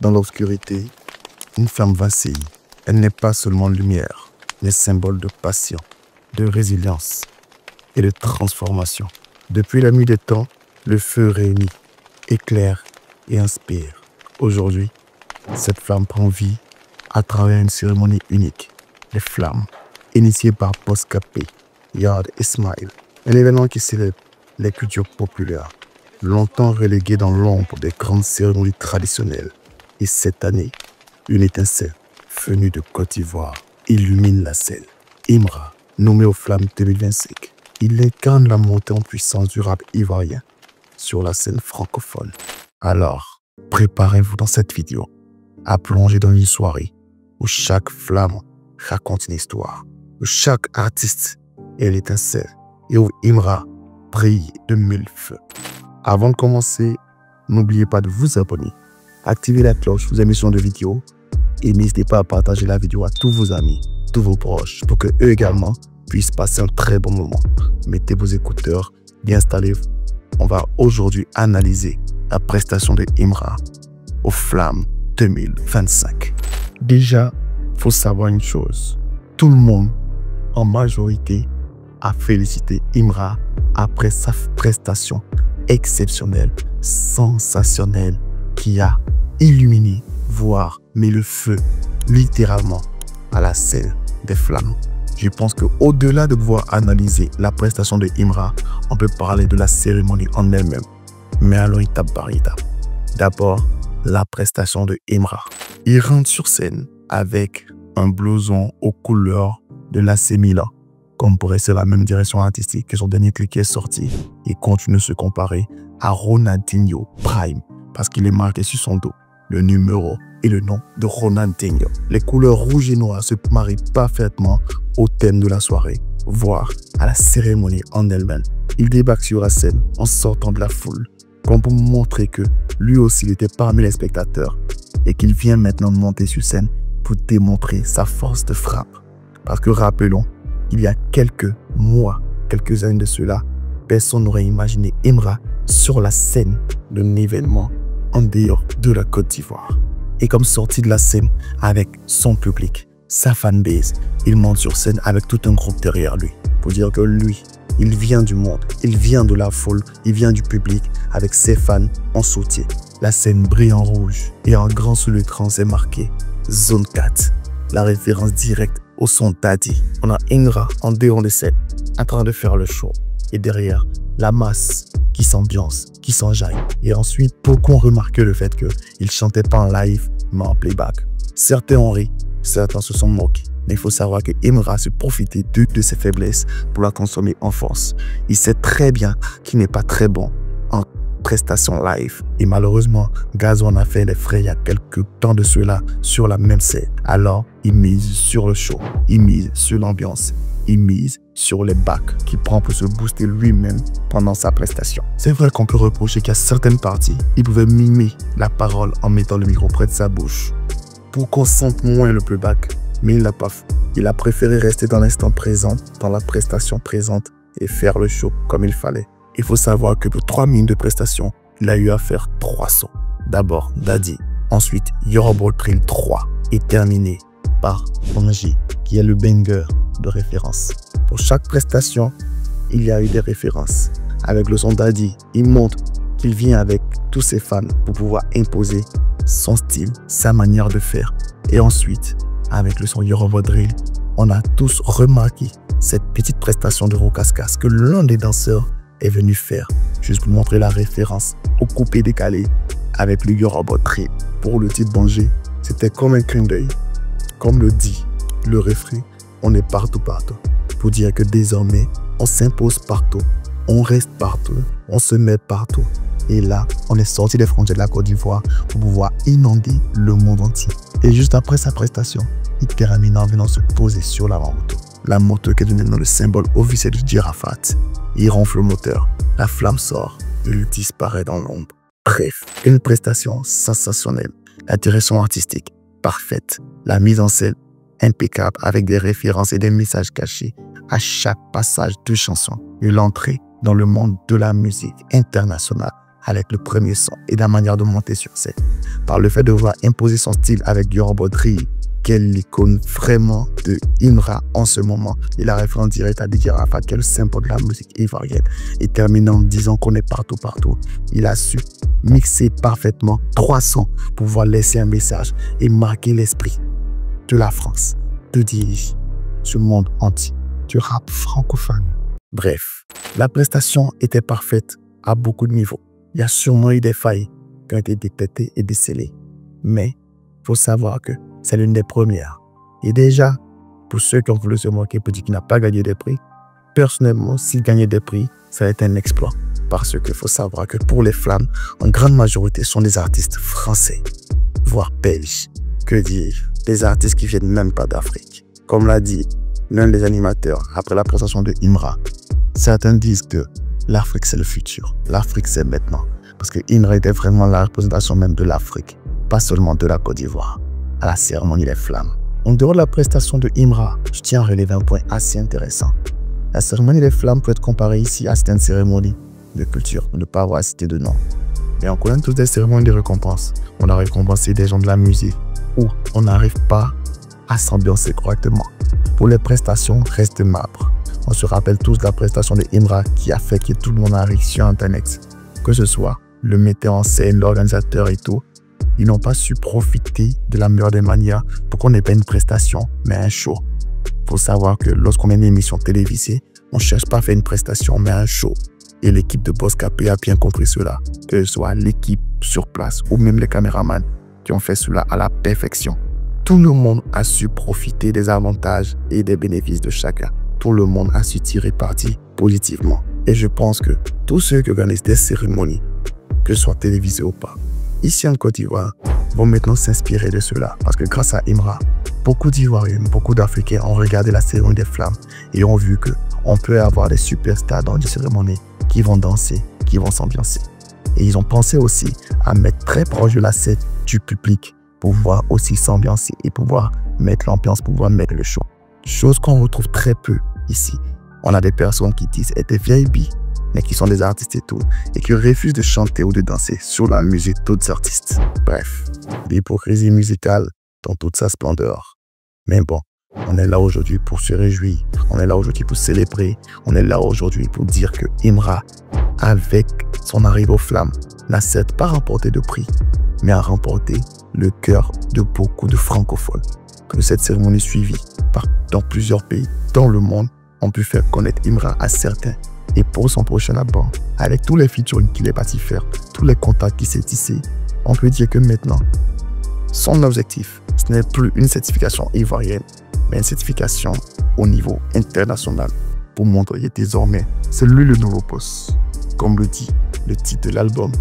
Dans l'obscurité, une femme vacille. Elle n'est pas seulement lumière, mais symbole de passion, de résilience et de transformation. Depuis la nuit des temps, le feu réunit, éclaire et inspire. Aujourd'hui, cette flamme prend vie à travers une cérémonie unique, les flammes, initiées par Boss Capé, Yard Ismail, un événement qui célèbre les cultures populaires, longtemps reléguées dans l'ombre des grandes cérémonies traditionnelles. Et cette année, une étincelle venue de Côte d'Ivoire illumine la scène. Imra, nommé aux Flammes 2025, il incarne la montée en puissance du rap ivoirien sur la scène francophone. Alors, préparez-vous dans cette vidéo à plonger dans une soirée où chaque flamme raconte une histoire, où chaque artiste est l'étincelle et où Imra brille de mille feux. Avant de commencer, n'oubliez pas de vous abonner, activer la cloche pour les émissions de vidéos et n'hésitez pas à partager la vidéo à tous vos amis, tous vos proches pour que eux également puissent passer un très bon moment. Mettez vos écouteurs, bien installez-vous. On va aujourd'hui analyser la prestation de Imra aux Flammes 2025. Déjà, il faut savoir une chose. Tout le monde, en majorité, a félicité Imra après sa prestation exceptionnelle, sensationnelle, qui a illuminé, voire mis le feu, littéralement, à la scène des Flammes. Je pense qu'au-delà de pouvoir analyser la prestation de Imra, on peut parler de la cérémonie en elle-même. Mais allons étape par étape. D'abord, la prestation de Imra. Il rentre sur scène avec un blouson aux couleurs de l'AC Milan, comme pourrait ser la même direction artistique que son dernier clip qui est sorti et continue de se comparer à Ronaldinho Prime parce qu'il est marqué sur son dos le numéro et le nom de Ronaldinho. Les couleurs rouge et noir se marient parfaitement au thème de la soirée, voire à la cérémonie en elle-même. Il débarque sur la scène en sortant de la foule, comme pour montrer que lui aussi il était parmi les spectateurs et qu'il vient maintenant de monter sur scène pour démontrer sa force de frappe. Parce que rappelons, il y a quelques mois, quelques années de cela, personne n'aurait imaginé Imra sur la scène d'un événement en dehors de la Côte d'Ivoire. Et comme sorti de la scène avec son public, sa fanbase, il monte sur scène avec tout un groupe derrière lui. Pour dire que lui, il vient du monde, il vient de la foule, il vient du public avec ses fans en soutien. La scène brille en rouge et en grand sur l'écran c'est marqué Zone 4, la référence directe au son Daddy. On a Imra en dehors de scène en train de faire le show et derrière la masse qui s'ambiance, qui s'enjaille. Et ensuite, beaucoup ont remarqué le fait qu'il ne chantait pas en live, mais en playback. Certains ont ri, certains se sont moqués. Mais il faut savoir que Imra se profitait de ses faiblesses pour la consommer en force. Il sait très bien qu'il n'est pas très bon en prestation live. Et malheureusement, Gazo en a fait les frais il y a quelques temps de cela sur la même scène. Alors, il mise sur le show, il mise sur l'ambiance, il mise sur les bacs qu'il prend pour se booster lui-même pendant sa prestation. C'est vrai qu'on peut reprocher qu'à certaines parties, il pouvait mimer la parole en mettant le micro près de sa bouche pour qu'on sente moins le playback. Mais il ne l'a pas fait. Il a préféré rester dans l'instant présent, dans la prestation présente et faire le show comme il fallait. Il faut savoir que pour 3 minutes de prestation, il a eu à faire 3 sons. D'abord Daddy, ensuite Yoruba Drill 3 et terminé par Banji, qui est le banger de référence. Pour chaque prestation, il y a eu des références. Avec le son Daddy, il montre qu'il vient avec tous ses fans pour pouvoir imposer son style, sa manière de faire. Et ensuite, avec le son Yoruba Drill, on a tous remarqué cette petite prestation de Rocascas que l'un des danseurs est venu faire, juste pour montrer la référence au coupé décalé avec le Yoruba Drill. Pour le titre Banji, c'était comme un clin d'œil. Comme le dit le refrain, on est partout. Pour dire que désormais, on s'impose partout, on reste partout, on se met partout. Et là, on est sorti des frontières de la Côte d'Ivoire pour pouvoir inonder le monde entier. Et juste après sa prestation, il termine en venant se poser sur la moto. La moto qui est devenue le symbole officiel du Girafat. Il ronfle le moteur, la flamme sort, il disparaît dans l'ombre. Bref, une prestation sensationnelle. La direction artistique parfaite, la mise en scène impeccable avec des références et des messages cachés à chaque passage de chanson et l'entrée dans le monde de la musique internationale avec le premier son et la manière de monter sur scène. Par le fait de vouloir imposer son style avec Dior Baudry, quelle l'icône vraiment de Imra en ce moment. Il a référé en direct à Didier Arafat, quel symbole de la musique ivoirienne. Et terminé en disant qu'on est partout. Il a su mixer parfaitement 3 sons pour pouvoir laisser un message et marquer l'esprit de la France, de dirige ce monde entier, du rap francophone. Bref, la prestation était parfaite à beaucoup de niveaux. Il y a sûrement eu des failles qui ont été détectées et décelées. Mais il faut savoir que c'est l'une des premières. Et déjà, pour ceux qui ont voulu se moquer pour dire qu'il n'a pas gagné des prix, personnellement, s'il gagnait des prix, ça a été un exploit. Parce qu'il faut savoir que pour les Flammes, en grande majorité, sont des artistes français, voire belges. Que dire, des artistes qui viennent même pas d'Afrique. Comme l'a dit l'un des animateurs après la prestation de Imra, certains disent que l'Afrique c'est le futur, l'Afrique c'est maintenant. Parce que Imra était vraiment la représentation même de l'Afrique, pas seulement de la Côte d'Ivoire, à la cérémonie des Flammes. En dehors de la prestation de Imra, je tiens à relever un point assez intéressant. La cérémonie des Flammes peut être comparée ici à certaines cérémonies de culture, ne pas avoir cité de nom. Mais on connaît tous des cérémonies de récompense. On a récompensé des gens de la musique où on n'arrive pas à s'ambiancer correctement. Pour les prestations, reste marbre. On se rappelle tous de la prestation de Imra qui a fait que tout le monde a ri sur Internet. Que ce soit le metteur en scène, l'organisateur et tout, ils n'ont pas su profiter de la meilleure des manières pour qu'on n'ait pas une prestation, mais un show. Il faut savoir que lorsqu'on a une émission télévisée, on ne cherche pas à faire une prestation, mais un show. Et l'équipe de Boss KP a bien compris cela, que ce soit l'équipe sur place ou même les caméramans qui ont fait cela à la perfection. Tout le monde a su profiter des avantages et des bénéfices de chacun. Tout le monde a su tirer parti positivement. Et je pense que tous ceux qui organisent des cérémonies, que ce soit télévisées ou pas, ici en Côte d'Ivoire, vont maintenant s'inspirer de cela. Parce que grâce à Imra, beaucoup d'Ivoiriens, beaucoup d'Africains ont regardé la cérémonie des Flammes et ont vu qu'on peut avoir des superstars dans des cérémonies qui vont danser, qui vont s'ambiancer. Et ils ont pensé aussi à mettre très proche de la scène du public pour pouvoir aussi s'ambiancer et pouvoir mettre l'ambiance, pouvoir mettre le show. Chose qu'on retrouve très peu ici. On a des personnes qui disent être des vieilles billes, mais qui sont des artistes et tout, et qui refusent de chanter ou de danser sur la musique d'autres artistes. Bref, l'hypocrisie musicale dans toute sa splendeur. Mais bon, on est là aujourd'hui pour se réjouir, on est là aujourd'hui pour célébrer, on est là aujourd'hui pour dire que Imra, avec son arrivée aux Flammes, n'a certes pas remporté de prix, mais a remporté le cœur de beaucoup de francophones. Que cette cérémonie suivie dans plusieurs pays dans le monde ont pu faire connaître Imra à certains. Et pour son prochain album, avec tous les featuring qu'il est parti faire, tous les contacts qu'il s'est tissés, on peut dire que maintenant, son objectif, ce n'est plus une certification ivoirienne, mais une certification au niveau international pour montrer désormais c'est lui le nouveau boss. Comme le dit le titre de l'album,